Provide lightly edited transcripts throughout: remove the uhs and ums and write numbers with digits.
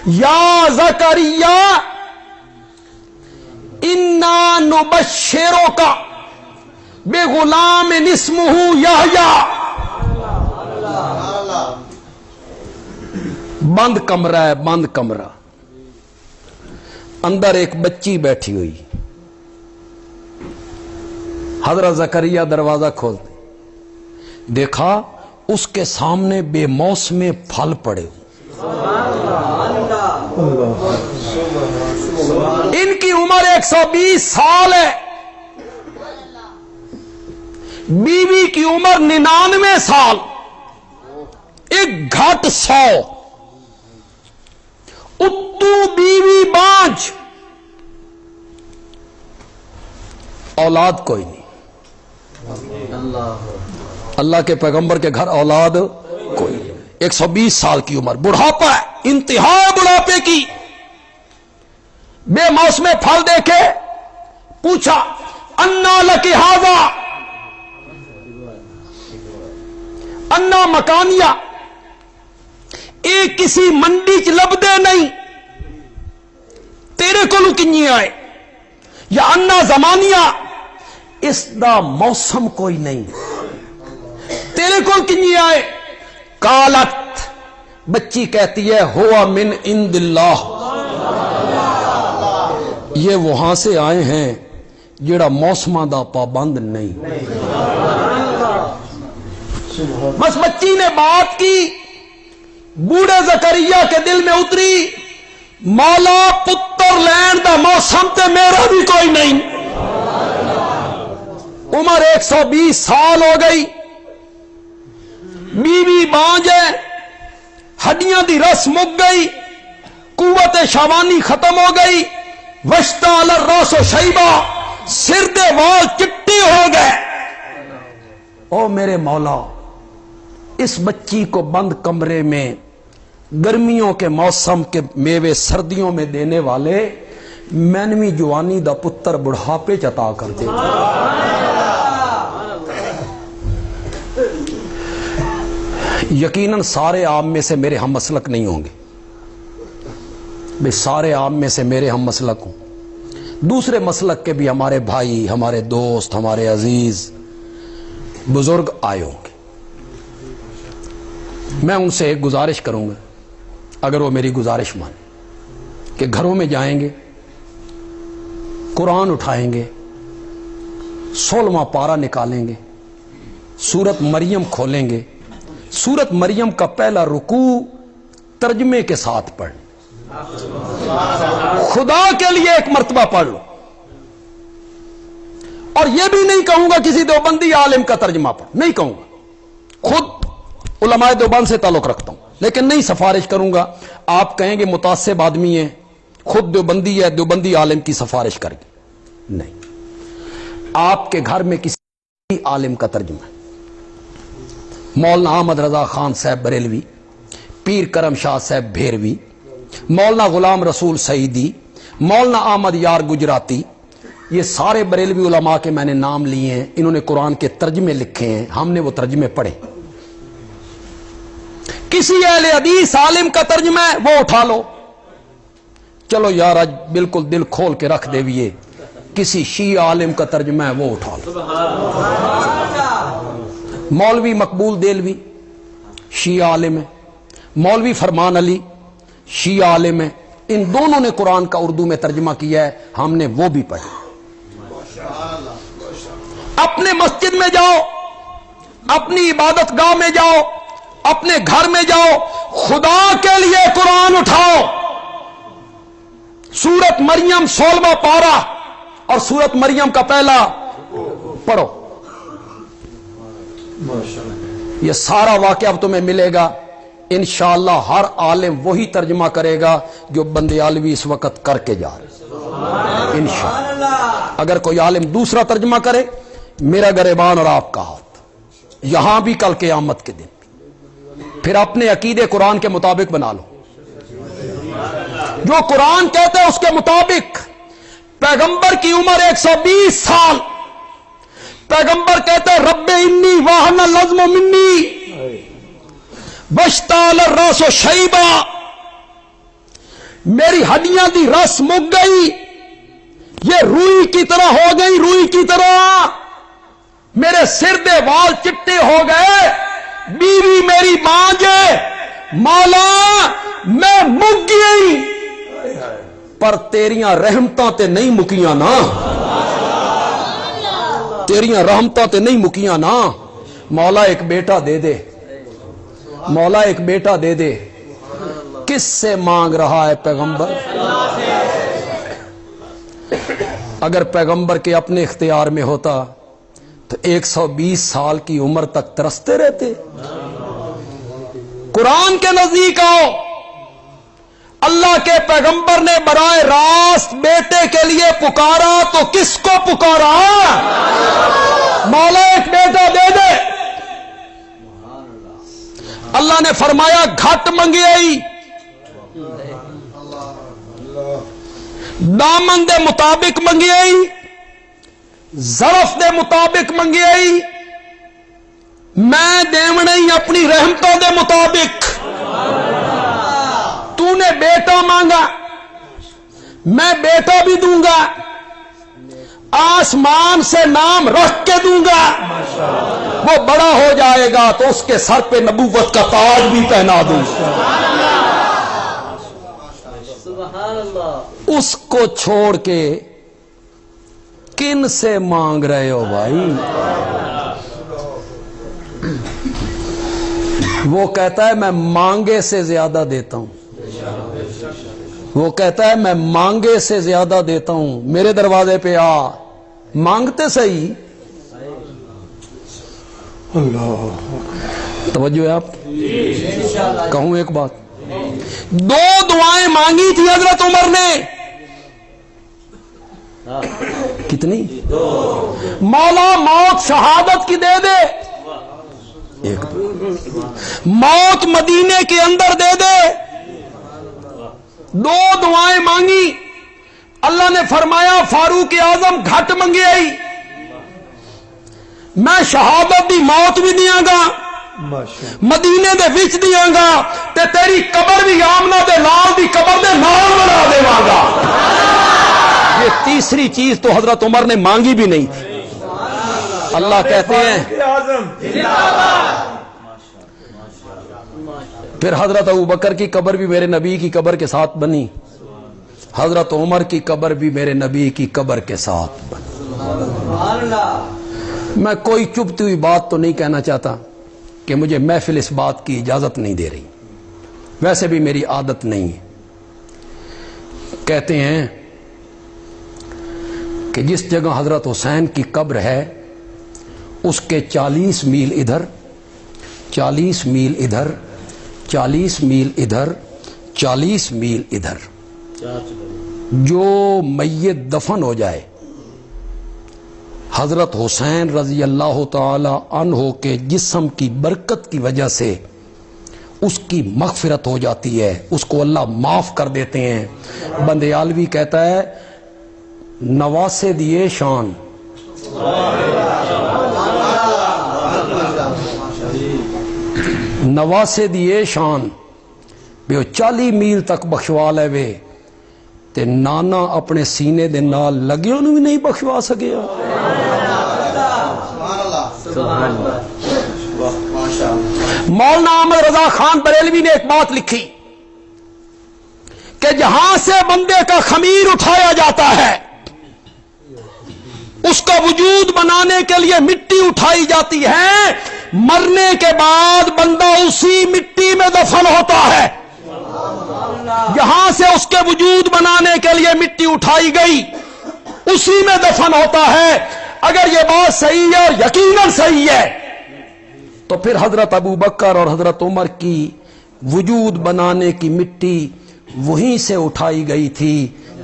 या ज़करिया इन्ना नुबश्शिरुका बेगुलाम इस्मुहु यहया। बंद कमरा है, बंद कमरा, अंदर एक बच्ची बैठी हुई। हजरत ज़करिया दरवाजा खोलते, देखा उसके सामने बेमौसमे फल पड़े। इनकी उम्र 120 साल है, बीवी की उम्र 99 साल, एक घाट 100। उत्तू बीवी बांझ, औलाद कोई नहीं। अल्लाह के पैगंबर के घर औलाद कोई नहीं। 120 साल की उम्र, बुढ़ापा है, इंतहा बुढ़ापे की। बेमौसमे फल देखे, पूछा अन्ना लकी हाजा, अन्ना मकानिया, एक किसी मंडी च लभदे नहीं, तेरे को किन्नी आए, या अन्ना जमानिया, इसदा मौसम कोई नहीं, तेरे को किन्नी आए। कालत, बच्ची कहती है हुआ मिन इंदिल्लाह, ये वहां से आए हैं जेड़ा मौसमां दा पाबंद नहीं। बस बच्ची ने बात की, बूढ़े ज़करिया के दिल में उतरी, मौला पुत्र लैन दा मौसम ते मेरा भी कोई नहीं। उम्र 120 साल हो गई, बीवी बांझ है, हड्डियां दी रस मुक गई, कुव्वत शाबानी खत्म हो गई। वश्ता अल रासो शैबा, सिर दे वाल चिट्टे हो गए। ओ मेरे मौला, इस बच्ची को बंद कमरे में गर्मियों के मौसम के मेवे सर्दियों में देने वाले मैनवी जवानी दा पुत्र बुढ़ापे च अता कर दे। यकीनन सारे आम में से मेरे हम मसलक नहीं होंगे, वे सारे आम में से मेरे हम मसलक हों। दूसरे मसलक के भी हमारे भाई, हमारे दोस्त, हमारे अजीज बुजुर्ग आए होंगे। मैं उनसे एक गुजारिश करूंगा, अगर वो मेरी गुजारिश माने, कि घरों में जाएंगे, कुरान उठाएंगे, 16वां पारा निकालेंगे, सूरत मरियम खोलेंगे, सूरत मरियम का पहला रुकू तर्जमे के साथ पढ़, खुदा के लिए एक मर्तबा पढ़ लो। और यह भी नहीं कहूंगा किसी देवबंदी आलिम का तर्जमा पढ़, नहीं कहूंगा, खुद उलमाए देवबंद से ताल्लुक रखता हूं, लेकिन नहीं सिफारिश करूंगा। आप कहेंगे मुतासिब आदमी है, खुद देवबंदी है, देवबंदी आलिम की सिफारिश करके नहीं। आपके घर में किसी आलिम का तर्जुमा है, मौलाना अहमद रजा खान साहब बरेलवी, पीर करम शाह साहब भेरवी, मौलाना गुलाम रसूल सईदी, मौलाना अहमद यार गुजराती, ये सारे बरेलवी उलमा के मैंने नाम लिए हैं। इन्होंने कुरान के तर्जमे लिखे हैं, हमने वो तर्जमे पढ़े। किसी अहले हदीस आलिम का तर्जमा है वो उठा लो, चलो यार आज बिल्कुल दिल खोल के रख देविए, किसी शी आलिम का तर्जमा है वो उठा लो। मौलवी मकबूल देलवी शी आलिम है, मौलवी फरमान अली शी आलिम है, इन दोनों ने कुरान का उर्दू में तर्जमा किया है, हमने वो भी पढ़ा। अपने मस्जिद में जाओ, अपनी इबादत गाह में जाओ, अपने घर में जाओ, खुदा के लिए कुरान उठाओ, सूरत मरियम 16वां पारा और सूरत मरियम का पहला पढ़ो। ये सारा वाक़या अब तुम्हें मिलेगा इंशाअल्लाह। हर आलिम वही तर्जमा करेगा जो बंदे आलवी इस वक्त करके जा रहे इंशाअल्लाह। अगर कोई आलिम दूसरा तर्जमा करे, मेरा गरेबान और आपका हाथ, यहां भी कल क़यामत के दिन। फिर अपने अकीदे कुरान के मुताबिक बना लो, जो कुरान कहते हैं उसके मुताबिक। पैगंबर की उम्र 120 साल, पैगंबर कहते हैं रब्बे इन्नी वाहना लज़्म मिन्नी बश्ताल रासो शैबा, میری ہڈیاں دی رس مک گئی، یہ روئی کی طرح ہو گئی، روئی کی طرح، میرے سر دے وال چٹے ہو گئے، بیوی میری ماں جے مولا میں مک گئی، پر تیریاں رحمتاں تے نہیں مکیاں نا، تیریاں رحمتاں تے نہیں مکیاں نا۔ مولا ایک بیٹا دے دے، مولا ایک بیٹا دے دے۔ کس سے مانگ رہا ہے پیغمبر؟ اگر پیغمبر کے اپنے اختیار میں ہوتا تو 120 سال کی عمر تک ترستے رہتے۔ قرآن کے نزدیک آؤ، اللہ کے پیغمبر نے براہ راست بیٹے کے لیے پکارا تو کس کو پکارا؟ مولا ایک بیٹا دے دے۔ اللہ نے فرمایا گھٹ منگیائی، دامن دے مطابق منگیائی، ظرف دے مطابق منگیائی، میں دیونی اپنی رحمتوں دے مطابق۔ تو نے بیٹا مانگا، میں بیٹا بھی دوں گا، آسمان سے نام رکھ کے دوں گا، وہ بڑا ہو جائے گا تو اس کے سر پہ نبوت کا تاج بھی پہنا دوں گا۔ اس کو چھوڑ کے کن سے مانگ رہے ہو بھائی؟ وہ کہتا ہے میں مانگے سے زیادہ دیتا ہوں، وہ کہتا ہے میں مانگے سے زیادہ دیتا ہوں، میرے دروازے پہ آ، مانگتے صحیح۔ توجہ ہے آپ؟ کہوں ایک بات، 2 دعائیں مانگی تھی حضرت عمر نے، کتنی؟ مولا موت شہادت کی دے دے، ایک موت مدینے کے اندر دے دے، 2 دعائیں مانگی۔ اللہ نے فرمایا فاروق اعظم گھٹ منگی آئی، میں شہادت دی موت بھی دیاں گا، مدینے دے وچ دیاں گا، تے تیری قبر بھی آمنہ دے لال دی قبر دے نال بنا دیواں گا۔ یہ تیسری چیز تو حضرت عمر نے مانگی بھی نہیں تھی۔ اللہ کہتے ہیں پھر حضرت ابوبکر کی قبر بھی میرے نبی کی قبر کے ساتھ بنی، حضرت عمر کی قبر بھی میرے نبی کی قبر کے ساتھ بنی۔ میں کوئی چبھتی ہوئی بات تو نہیں کہنا چاہتا کہ مجھے محفل اس بات کی اجازت نہیں دے رہی، ویسے بھی میری عادت نہیں ہے۔ کہتے ہیں کہ جس جگہ حضرت حسین کی قبر ہے اس کے 40 میل ادھر، 40 میل ادھر، 40 میل ادھر، 40 میل ادھر جو میت دفن ہو جائے، حضرت حسین رضی اللہ تعالی عنہ کے جسم کی برکت کی وجہ سے اس کی مغفرت ہو جاتی ہے، اس کو اللہ معاف کر دیتے ہیں۔ بندیالوی کہتا ہے نواسے دیے شان، نواسے دیے شان، بھی 40 میل تک بخشوا لے وے تے نانا اپنے سینے دے نال لگے انہوں بھی نہیں بخشوا سکیا۔ مولانا احمد رضا خان بریلوی نے ایک بات لکھی کہ جہاں سے بندے کا خمیر اٹھایا جاتا ہے اس کا وجود بنانے کے لیے مٹی اٹھائی جاتی ہے، مرنے کے بعد بندہ اسی مٹی میں دفن ہوتا ہے۔ یہاں سے اس کے وجود بنانے کے لیے مٹی اٹھائی گئی، اسی میں دفن ہوتا ہے۔ اگر یہ بات صحیح ہے اور یقیناً صحیح ہے تو پھر حضرت ابو بکر اور حضرت عمر کی وجود بنانے کی مٹی وہیں سے اٹھائی گئی تھی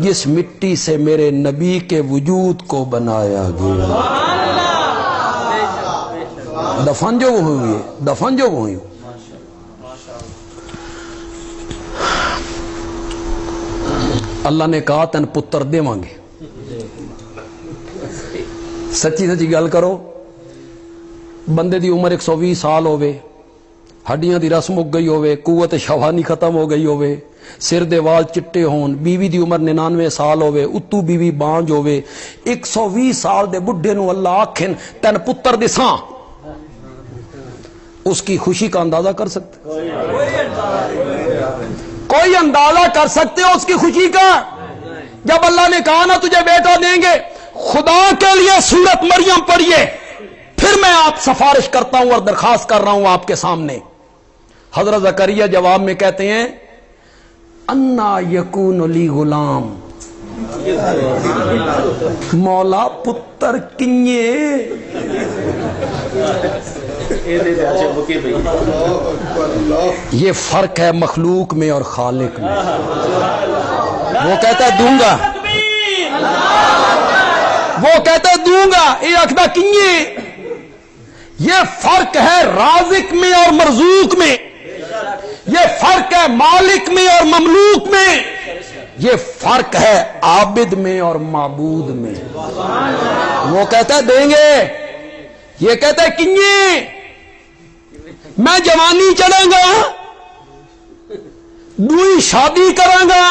جس مٹی سے میرے نبی کے وجود کو بنایا گیا۔ دفن جو ہوئی، دفن جو ہوئی۔ اللہ نے کہا تن پتر دے مانگے۔ سچی سچی گل کرو، بندے دی عمر 120 سال ہوئے، ہڈیاں دی رس مک گئی ہوئے، قوت شفانی ختم ہو گئی ہوئے، सिर दे वाल चिट्टे होन, बीवी दी उम्र 99 साल होवे, उत्तू बीवी बांझ होवे, 120 साल दे बुढ़े नूं अल्लाह आखेन तैन पुत्र दिसां, उसकी खुशी का अंदाजा कर सकते? कोई अंदाजा कर सकते हो उसकी खुशी का? जब अल्लाह ने कहा ना तुझे बेटा देंगे, खुदा के लिए सूरत मरियम पढ़िए। फिर मैं आप सिफारिश करता हूं और दरखास्त कर रहा हूं आपके सामने। हजरत ज़करिया जवाब में कहते हैं अन्ना यकून ली गुलाम, मौला पुत्र किए। ये फर्क है मखलूक में और खालिक में। वो कहता है दूंगा, वो कहता है दूंगा, ये अखदा किए। ये फर्क है राज़िक में और मरज़ूक में, ये फर्क है मालिक में और ममलूक में, ये फर्क है आबिद में और माबूद में। वो कहता है देंगे, ये कहता है किए। मैं जवानी चलांगा, दूई शादी करांगा,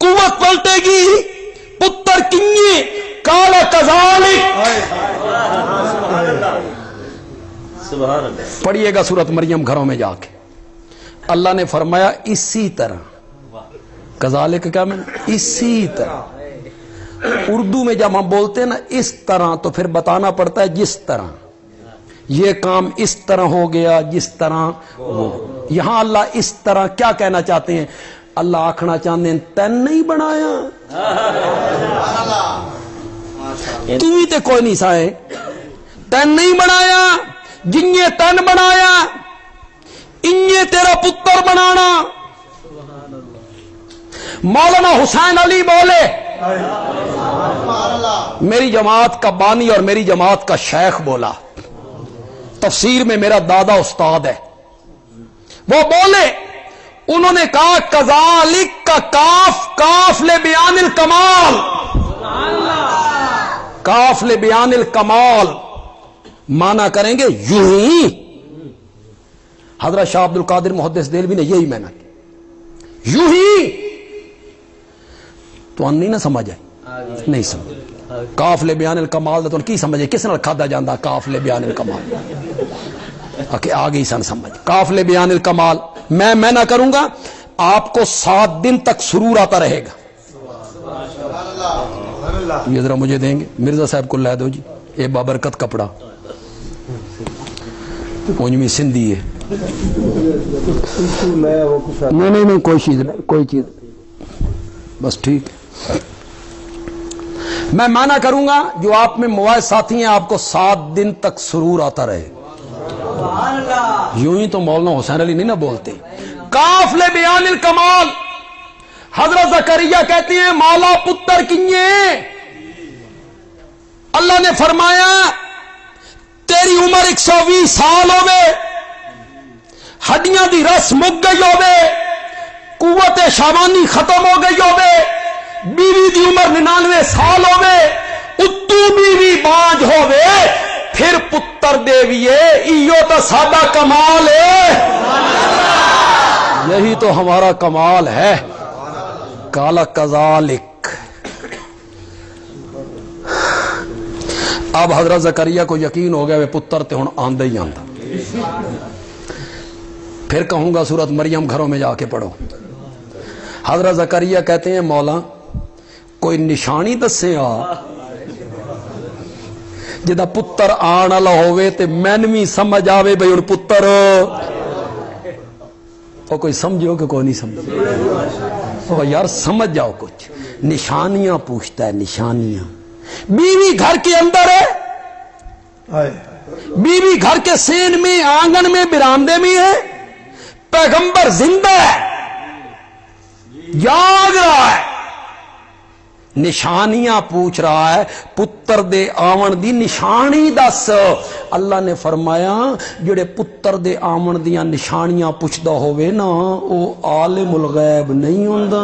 कुवत पलटेगी, पुत्र किए। काला कज़ालिक, पढ़िएगा सूरत मरियम घरों में जाके। अल्लाह ने फरमाया इसी तरह, कज़ालिक क्या मैं, इसी तरह। उर्दू में जब हम बोलते हैं ना इस तरह, तो फिर बताना पड़ता है जिस तरह, ये काम इस तरह हो गया, जिस तरह वो। यहां अल्लाह इस तरह क्या कहना चाहते हैं? अल्लाह आखना चाहते हैं तैन नहीं बनाया, तू ही तो कोई नहीं साए, तैन नहीं बनाया, जिन्ने तन बनाया इन्ने तेरा पुत्र बनाना। मौलाना हुसैन अली बोले, मेरी जमात का बानी और मेरी जमात का शेख बोला, तफसीर में मेरा दादा उस्ताद है, वो बोले, उन्होंने कहा कज़ालिक का काफ, काफ ले बयानिल कमाल, काफ ले बयानिल कमाल माना करेंगे यूं ही। हजरत शाह अब्दुल कादिर मुहद्दिस देलवी ने यही माना, यूं ही। तो नहीं ना समझ आए, नहीं समझ। काफले बयानिल कमाल तो की समझे, किस नाल खादा जांदा काफले बयानिल कमाल, आके आ गई सन समझ। काफले बयानिल कमाल मैं ना करूंगा, आपको 7 दिन तक सुरूर आता रहेगा। ये जरा मुझे देंगे, मिर्जा साहब को ला दो जी, ये बाबरकत कपड़ा, उनमी सिंधी है। नहीं कोई चीज नहीं, कोई चीज बस ठीक है। मैं माना करूंगा जो आप में मुआज साथी हैं, आपको 7 दिन तक सुरूर आता रहे। यूं ही तो मौलाना हुसैन अली नहीं ना बोलते। काफले बयानिल कमाल, हजरत ज़करिया कहती हैं मौला पुत्र किए। अल्लाह ने फरमाया तेरी उम्र 120 साल होवे, हड्डियां दी रस मुक गई होवे, कुव्वत शाबानी खत्म हो गई होवे, बीवी दी उम्र 99 साल होवे, उत्तू बीवी बांझ होवे, फिर पुत्र देविए। इयो तो सादा कमाल है, यही तो हमारा कमाल है। काला कज़ालिक। अब हजरत ज़करिया को यकीन हो गया वे पुत्र ते हुण आंदा ही आंदा। फिर कहूंगा सूरत मरियम घरों में जाके पढ़ो। हजरत ज़करिया कहते हैं मौला कोई निशानी दसे आ जिदा पुत्र आण वाला होवे ते मैन भी समझ आवे भाई हुण पुत्र। और कोई समझो कि कोई नहीं समझ। और यार समझ जाओ, कुछ निशानियां पूछता है, निशानियां। बीवी घर के अंदर है, बीवी घर के सेन में, आंगन में, बिरामदे में है, पैगंबर जिंदा है, जाग रहा है, निशानियां पूछ रहा है। पुत्र दे आवन दी निशानी दस। अल्लाह ने फरमाया जेड़े पुत्र दे आवन दियां निशानियां पुछदा होवे ना, वो आलिमुल गैब नहीं हुंदा।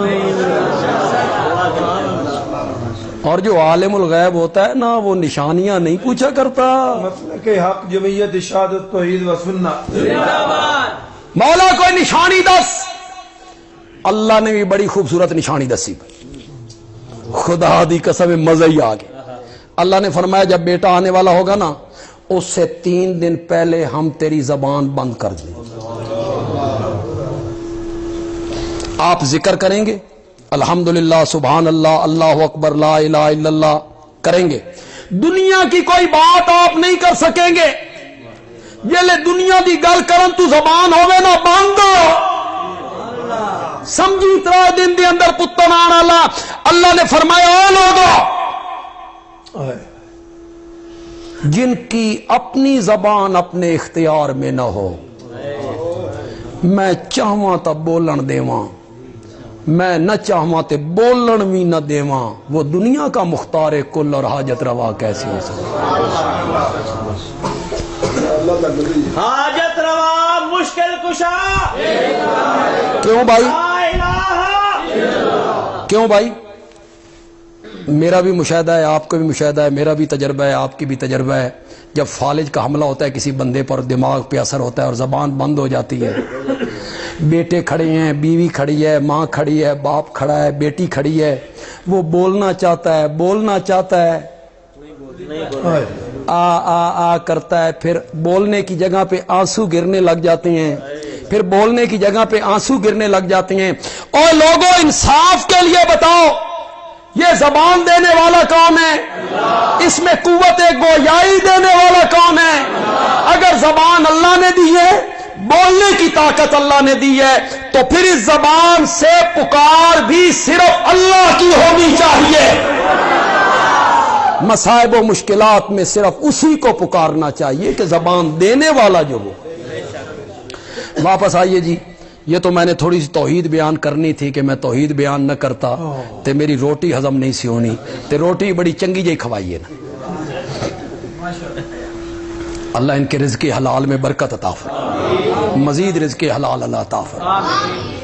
और जो आलिमुल गैब होता है ना, वो निशानियां नहीं पूछा करता। मसलके हक जमीयत इशादत तौहीद व सुन्नत। मौला कोई निशानी दस। اللہ نے بھی بڑی خوبصورت نشانی دسی، خدا دی قسم مزہ ہی آ گیا۔ اللہ نے فرمایا جب بیٹا آنے والا ہوگا نا، اس سے 3 دن پہلے ہم تیری زبان بند کر دیں گے۔ آپ ذکر کریں گے، الحمدللہ، سبحان اللہ، اللہ اکبر، لا الہ الا اللہ کریں گے، دنیا کی کوئی بات آپ نہیں کر سکیں گے۔ یہ لے دنیا دی گل کرن تو زبان ہوئے نا بند، سمجھی 3 دن دے اندر پتر آن والا۔ اللہ نے فرمایا او لوگو جن کی اپنی زبان اپنے اختیار میں نہ ہو، میں چاہواں تا بولن دیواں، میں نہ چاہواں تے بولن بھی نہ دیواں، وہ دنیا کا مختار کل اور حاجت روا کیسے ہو سکتا؟ حاجت روا مشکل کشا کیوں بھائی؟ لا الہ کیوں بھائی؟ میرا بھی مشاہدہ ہے، آپ کا بھی مشاہدہ ہے، میرا بھی تجربہ ہے، آپ کی بھی تجربہ ہے۔ جب فالج کا حملہ ہوتا ہے کسی بندے پر، دماغ پہ اثر ہوتا ہے اور زبان بند ہو جاتی ہے، بیٹے کھڑے ہیں، بیوی کھڑی ہے، ماں کھڑی ہے، باپ کھڑا ہے، بیٹی کھڑی ہے، وہ بولنا چاہتا ہے، آ کرتا ہے، پھر بولنے کی جگہ پہ آنسو گرنے لگ جاتے ہیں، اور لوگوں انصاف کے لیے بتاؤ یہ زبان دینے والا کون ہے؟ اس میں قوت گویائی دینے والا کون ہے؟ اگر زبان اللہ نے دی ہے، بولنے کی طاقت اللہ نے دی ہے، تو پھر اس زبان سے پکار بھی صرف اللہ کی ہونی چاہیے۔ مصائب و مشکلات میں صرف اسی کو پکارنا چاہیے کہ زبان دینے والا جو وہ۔ واپس آئیے جی، یہ تو میں نے تھوڑی سی توحید بیان کرنی تھی کہ میں توحید بیان نہ کرتا تے میری روٹی ہضم نہیں سی ہونی، تے روٹی بڑی چنگی جی کھوائیے نا۔ اللہ ان کے رزق حلال میں برکت عطا فرمائے، مزید رزق حلال اللہ عطا فرمائے۔